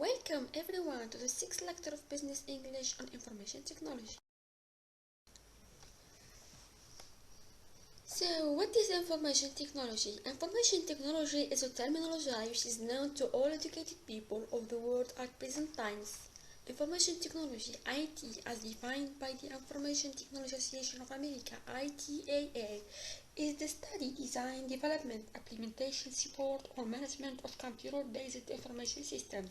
Welcome everyone to the sixth lecture of Business English on Information Technology. So, what is information technology? Information technology is a terminology which is known to all educated people of the world at present times. Information technology, IT, as defined by the Information Technology Association of America, ITAA, is the study, design, development, implementation, support, or management of computer-based information systems,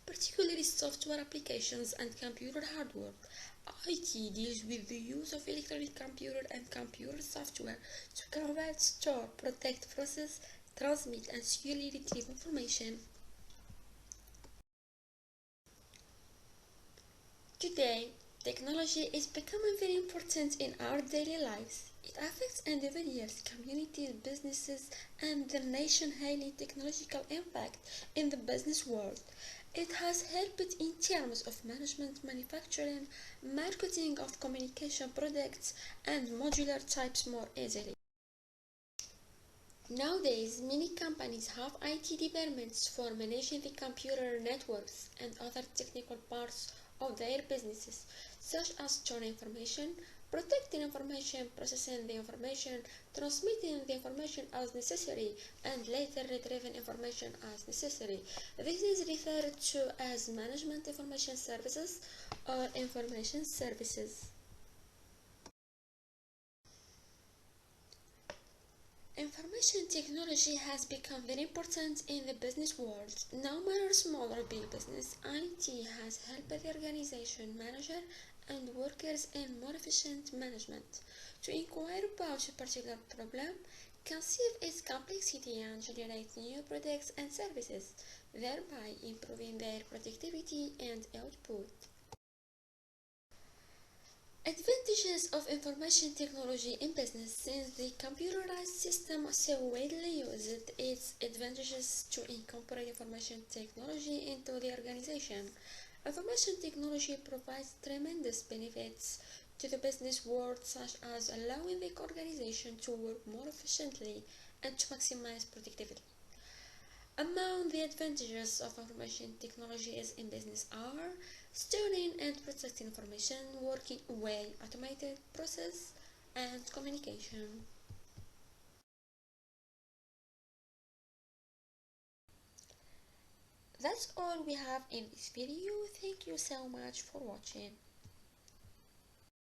particularly software applications and computer hardware. IT deals with the use of electronic computer and computer software to convert, store, protect, process, transmit, and securely retrieve information. Today, technology is becoming very important in our daily lives. It affects individuals, communities, businesses, and the nation highly technological impact in the business world. It has helped in terms of management, manufacturing, marketing of communication products, and modular types more easily. Nowadays, many companies have IT departments for managing the computer networks and other technical parts of their businesses, such as storing information, protecting information, processing the information, transmitting the information as necessary, and later retrieving information as necessary. This is referred to as management information services or information services. Information technology has become very important in the business world. No matter small or big business, IT has helped the organization manager and workers in more efficient management to inquire about a particular problem, conceive its complexity, and generate new products and services, thereby improving their productivity and output. Advantages of information technology in business. Since the computerized system is so widely used, its advantages to incorporate information technology into the organization. Information technology provides tremendous benefits to the business world, such as allowing the organization to work more efficiently and to maximize productivity. Among the advantages of information technologies in business are storing and protecting information, working away automated process, and communication. That's all we have in this video. Thank you so much for watching.